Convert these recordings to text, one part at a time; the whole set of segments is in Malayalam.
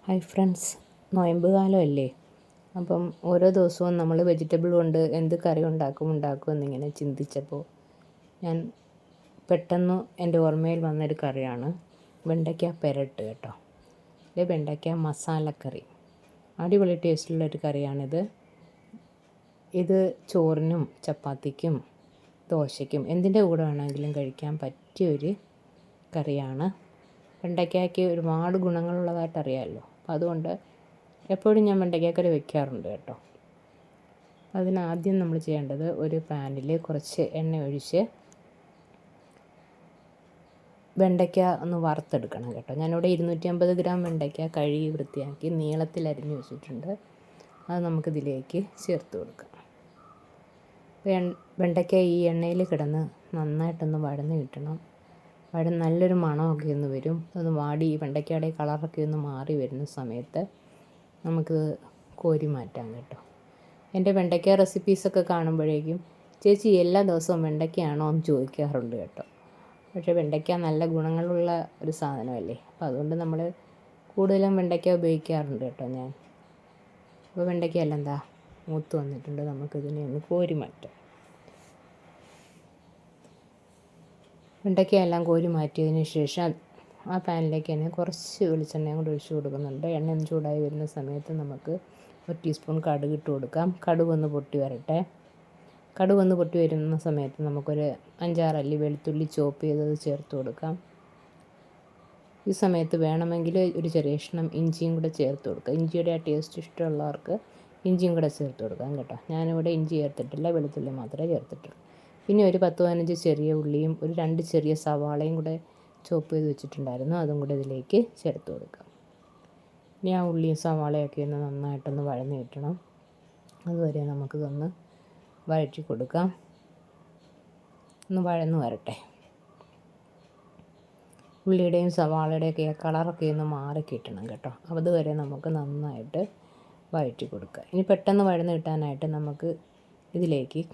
ഹായ് ഫ്രണ്ട്സ്, നോയമ്പ് കാലമല്ലേ. അപ്പം ഓരോ ദിവസവും നമ്മൾ വെജിറ്റബിൾ കൊണ്ട് എന്ത് കറി ഉണ്ടാക്കും എന്നിങ്ങനെ ചിന്തിച്ചപ്പോൾ ഞാൻ പെട്ടെന്ന് എൻ്റെ ഓർമ്മയിൽ വന്നൊരു കറിയാണ് വെണ്ടയ്ക്ക പെരട്ട് കേട്ടോ. അല്ലെങ്കിൽ വെണ്ടയ്ക്ക മസാലക്കറി. അടിപൊളി ടേസ്റ്റുള്ളൊരു കറിയാണിത്. ഇത് ചോറിനും ചപ്പാത്തിക്കും ദോശയ്ക്കും എന്തിൻ്റെ കൂടെ വേണമെങ്കിലും കഴിക്കാൻ പറ്റിയൊരു കറിയാണ്. വെണ്ടയ്ക്കയ്ക്ക് ഒരുപാട് ഗുണങ്ങളുള്ളതായിട്ട് അറിയാമല്ലോ. അപ്പം അതുകൊണ്ട് എപ്പോഴും ഞാൻ വെണ്ടയ്ക്കക്കറി വെക്കാറുണ്ട് കേട്ടോ. അതിനാദ്യം നമ്മൾ ചെയ്യേണ്ടത് ഒരു പാനിൽ കുറച്ച് എണ്ണ ഒഴിച്ച് വെണ്ടയ്ക്ക ഒന്ന് വറുത്തെടുക്കണം കേട്ടോ. ഞാനിവിടെ 250 ഗ്രാം വെണ്ടയ്ക്ക കഴുകി വൃത്തിയാക്കി നീളത്തിൽ അരിഞ്ഞു വെച്ചിട്ടുണ്ട്. അത് നമുക്കിതിലേക്ക് ചേർത്ത് കൊടുക്കാം. വെണ്ടയ്ക്ക ഈ എണ്ണയിൽ കിടന്ന് നന്നായിട്ടൊന്ന് വഴന്ന് കിട്ടണം. നല്ലൊരു മണമൊക്കെ ഒന്ന് വരും. ഒന്ന് വാടി വെണ്ടയ്ക്കയുടെ കളറൊക്കെ ഒന്ന് മാറി വരുന്ന സമയത്ത് നമുക്ക് കോരി മാറ്റാം കേട്ടോ. എൻ്റെ വെണ്ടയ്ക്ക റെസിപ്പീസൊക്കെ കാണുമ്പോഴേക്കും ചേച്ചി എല്ലാ ദിവസവും വെണ്ടയ്ക്കയാണോ എന്ന് ചോദിക്കാറുണ്ട് കേട്ടോ. പക്ഷേ വെണ്ടയ്ക്ക നല്ല ഗുണങ്ങളുള്ള ഒരു സാധനമല്ലേ. അപ്പോൾ അതുകൊണ്ട് നമ്മൾ കൂടുതലും വെണ്ടയ്ക്ക ഉപയോഗിക്കാറുണ്ട് കേട്ടോ ഞാൻ. അപ്പോൾ വെണ്ടയ്ക്കയെല്ലാം എന്താ മൂത്ത് വന്നിട്ടുണ്ട്. നമുക്കിതിനെ ഒന്ന് കോരി മാറ്റാം. വെണ്ടയ്ക്കയെല്ലാം കോരി മാറ്റിയതിന് ശേഷം ആ പാനിലേക്ക് തന്നെ കുറച്ച് വെളിച്ചെണ്ണയും കൂടി ഒഴിച്ച് കൊടുക്കുന്നുണ്ട്. എണ്ണ ഒന്ന് ചൂടായി വരുന്ന സമയത്ത് നമുക്ക് 1 ടീസ്പൂൺ കടുക് ഇട്ട് കൊടുക്കാം. കടുക് ഒന്ന് പൊട്ടി വരട്ടെ. കടുക് ഒന്ന് പൊട്ടി വരുന്ന സമയത്ത് നമുക്കൊരു 5-6 അല്ലി വെളുത്തുള്ളി ചോപ്പ് ചെയ്തത് ചേർത്ത് കൊടുക്കാം. ഈ സമയത്ത് വേണമെങ്കിൽ ഒരു ചെറിയ കഷ്ണം ഇഞ്ചിയും കൂടെ ചേർത്ത് കൊടുക്കാം. ഇഞ്ചിയുടെ ആ ടേസ്റ്റ് ഇഷ്ടമുള്ളവർക്ക് ഇഞ്ചിയും കൂടെ ചേർത്ത് കൊടുക്കാം കേട്ടോ. ഞാനിവിടെ ഇഞ്ചി ചേർത്തിട്ടില്ല, വെളുത്തുള്ളി മാത്രമേ ചേർത്തിട്ടുള്ളൂ. പിന്നെ ഒരു 10-15 ചെറിയ ഉള്ളിയും ഒരു 2 ചെറിയ സവാളയും കൂടെ ചോപ്പ് ചെയ്ത് വെച്ചിട്ടുണ്ടായിരുന്നു. അതും കൂടെ ഇതിലേക്ക് ചേർത്ത് കൊടുക്കാം. ഇനി ആ ഉള്ളിയും സവാളയൊക്കെ ഒന്ന് നന്നായിട്ടൊന്ന് വഴന്ന് കിട്ടണം. അതുവരെ നമുക്കിതൊന്ന് വഴറ്റി കൊടുക്കാം. ഒന്ന് വഴന്ന് വരട്ടെ. ഉള്ളിയുടെയും സവാളയുടെയൊക്കെ കളറൊക്കെ ഒന്ന് മാറി കിട്ടണം കേട്ടോ. അതുവരെ നമുക്ക് നന്നായിട്ട് വഴറ്റി കൊടുക്കുക. ഇനി പെട്ടെന്ന് വഴന്ന് കിട്ടാനായിട്ട് നമുക്ക് ഇതിലേക്ക്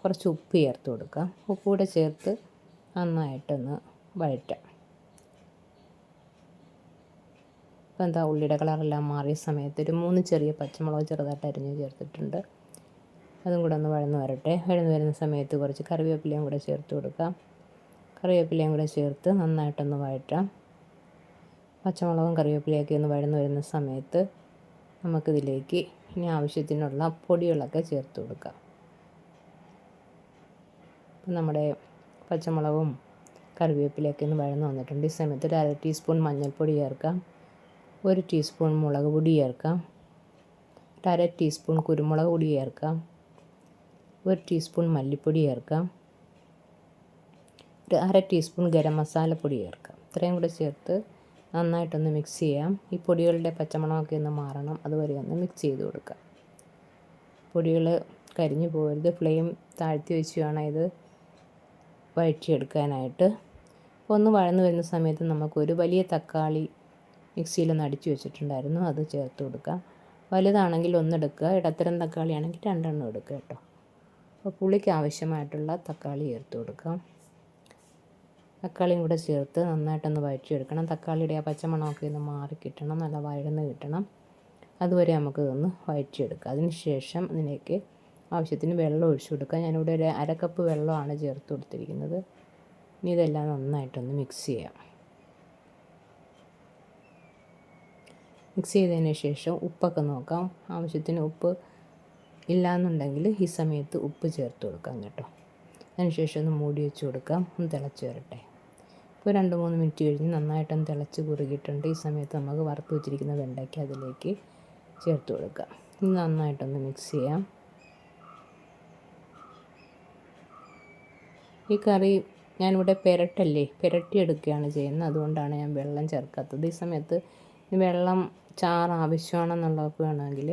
കുറച്ച് ഉപ്പ് ചേർത്ത് കൊടുക്കാം. ഉപ്പ് കൂടെ ചേർത്ത് നന്നായിട്ടൊന്ന് വഴറ്റാം. അപ്പോൾ എന്താ ഉള്ളിയുടെ കളറെല്ലാം മാറിയ സമയത്ത് ഒരു 3 ചെറിയ പച്ചമുളക് ചെറുതായിട്ട് അരിഞ്ഞ് ചേർത്തിട്ടുണ്ട്. അതും കൂടെ ഒന്ന് വഴന്ന് വരട്ടെ. വഴന്ന് വരുന്ന സമയത്ത് കുറച്ച് കറിവേപ്പിലയും കൂടെ ചേർത്ത് കൊടുക്കാം. കറിവേപ്പിലയും കൂടെ ചേർത്ത് നന്നായിട്ടൊന്ന് വഴറ്റാം. പച്ചമുളകും കറിവേപ്പിലയൊക്കെ ഒന്ന് വഴന്ന് വരുന്ന സമയത്ത് നമുക്കിതിലേക്ക് ഇനി ആവശ്യത്തിനുള്ള പൊടികളൊക്കെ ചേർത്ത് കൊടുക്കാം. നമ്മുടെ പച്ചമുളകും കറിവേപ്പിലയൊക്കെ ഒന്ന് വഴന്ന് വന്നിട്ടുണ്ട്. ഈ സമയത്ത് ഒരു 1/2 ടീസ്പൂൺ മഞ്ഞൾപ്പൊടി ചേർക്കാം. 1 ടീസ്പൂൺ മുളക് പൊടി ചേർക്കാം. 1/2 ടീസ്പൂൺ കുരുമുളക് പൊടി ചേർക്കാം. 1 ടീസ്പൂൺ മല്ലിപ്പൊടി ചേർക്കാം. ഒരു 1/2 ടീസ്പൂൺ ഗരം മസാലപ്പൊടി ചേർക്കാം. ഇത്രയും കൂടെ ചേർത്ത് നന്നായിട്ടൊന്ന് മിക്സ് ചെയ്യാം. ഈ പൊടികളുടെ പച്ചമണമൊക്കെ ഒന്ന് മാറണം. അതുവരെ ഒന്ന് മിക്സ് ചെയ്ത് കൊടുക്കാം. പൊടികൾ കരിഞ്ഞു പോകരുത്. ഫ്ലെയിം താഴ്ത്തി വെച്ച് വേണം ഇത് വഴറ്റിയെടുക്കാനായിട്ട്. അപ്പോൾ ഒന്ന് വഴന്ന് വരുന്ന സമയത്ത് നമുക്കൊരു വലിയ തക്കാളി മിക്സിയിലൊന്ന് അടിച്ച് വെച്ചിട്ടുണ്ടായിരുന്നു. അത് ചേർത്ത് കൊടുക്കാം. വലുതാണെങ്കിൽ 1 എടുക്കുക, ഇടത്തരം തക്കാളി ആണെങ്കിൽ 2 എടുക്കുക കേട്ടോ. അപ്പോൾ പുളിക്ക് ആവശ്യമായിട്ടുള്ള തക്കാളി ചേർത്ത് കൊടുക്കാം. തക്കാളിയും കൂടെ ചേർത്ത് നന്നായിട്ടൊന്ന് വഴറ്റിയെടുക്കണം. തക്കാളിയുടെ ആ പച്ചമണമൊക്കെ ഒന്ന് മാറി കിട്ടണം, നല്ല വഴന്ന് കിട്ടണം. അതുവരെ നമുക്കിതൊന്ന് വഴറ്റിയെടുക്കാം. അതിന് ശേഷം ഇതിലേക്ക് ആവശ്യത്തിന് വെള്ളം ഒഴിച്ചു കൊടുക്കുക. ഞാനിവിടെ ഒരു 1/2 കപ്പ് വെള്ളമാണ് ചേർത്ത് കൊടുത്തിരിക്കുന്നത്. ഇനി ഇതെല്ലാം നന്നായിട്ടൊന്ന് മിക്സ് ചെയ്യാം. മിക്സ് ചെയ്തതിന് ശേഷം ഉപ്പൊക്കെ നോക്കാം. ആവശ്യത്തിന് ഉപ്പ് ഇല്ലയെന്നുണ്ടെങ്കിൽ ഈ സമയത്ത് ഉപ്പ് ചേർത്ത് കൊടുക്കാം കേട്ടോ. അതിനുശേഷം ഒന്ന് മൂടി വെച്ച് കൊടുക്കാം. ഒന്ന് തിളച്ച് വരട്ടെ. ഇപ്പോൾ 2-3 മിനിറ്റ് കഴിഞ്ഞ് നന്നായിട്ടൊന്ന് തിളച്ച് കുറുകിയിട്ടുണ്ട്. ഈ സമയത്ത് നമുക്ക് വറുത്ത് വെച്ചിരിക്കുന്ന വെണ്ടയ്ക്ക അതിലേക്ക് ചേർത്ത് കൊടുക്കാം. ഇത് നന്നായിട്ടൊന്ന് മിക്സ് ചെയ്യാം. ഈ കറി ഞാനിവിടെ പുരട്ടിയെടുക്കുകയാണ് ചെയ്യുന്നത്. അതുകൊണ്ടാണ് ഞാൻ വെള്ളം ചേർക്കാത്തത്. ഈ സമയത്ത് വെള്ളം ചാറ് ആവശ്യമാണെന്നുള്ളവർക്ക് വേണമെങ്കിൽ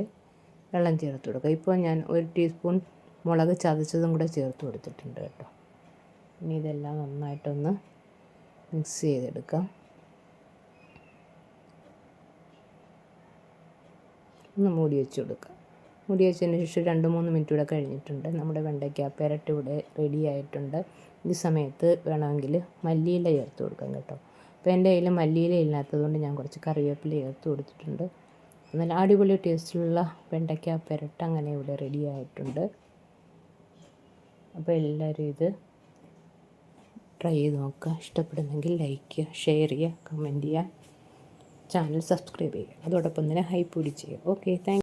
വെള്ളം ചേർത്ത് കൊടുക്കുക. ഇപ്പോൾ ഞാൻ 1 ടീസ്പൂൺ മുളക് ചതച്ചതും കൂടെ ചേർത്ത് കൊടുത്തിട്ടുണ്ട് കേട്ടോ. ഇനി ഇതെല്ലാം നന്നായിട്ടൊന്ന് മിക്സ് ചെയ്തെടുക്കാം. ഒന്ന് മൂടി വെച്ച് കൊടുക്കാം. മൂടി വെച്ചതിന് ശേഷം 2-3 മിനിറ്റ് കൂടെ കഴിഞ്ഞിട്ടുണ്ട്. നമ്മുടെ വെണ്ടയ്ക്ക പെരട്ട് ഇവിടെ റെഡി ആയിട്ടുണ്ട്. ഈ സമയത്ത് വേണമെങ്കിൽ മല്ലിയില ചേർത്ത് കൊടുക്കാം കേട്ടോ. അപ്പോൾ എൻ്റെ കയ്യിൽ മല്ലിയില ഇല്ലാത്തതുകൊണ്ട് ഞാൻ കുറച്ച് കറിവേപ്പില ചേർത്ത് കൊടുത്തിട്ടുണ്ട്. നല്ല അടിപൊളി ടേസ്റ്റിലുള്ള വെണ്ടയ്ക്ക പെരട്ട് അങ്ങനെ ഇവിടെ റെഡി ആയിട്ടുണ്ട്. അപ്പോൾ എല്ലാവരും ഇത് ട്രൈ ചെയ്ത് നോക്കുക. ഇഷ്ടപ്പെടുന്നെങ്കിൽ ലൈക്ക് ചെയ്യുക, ഷെയർ ചെയ്യുക, കമൻറ്റ് ചെയ്യുക, ചാനൽ സബ്സ്ക്രൈബ് ചെയ്യുക. അതോടൊപ്പം തന്നെ ഹൈപ്പ് കൂടി ചെയ്യുക. Okay, thank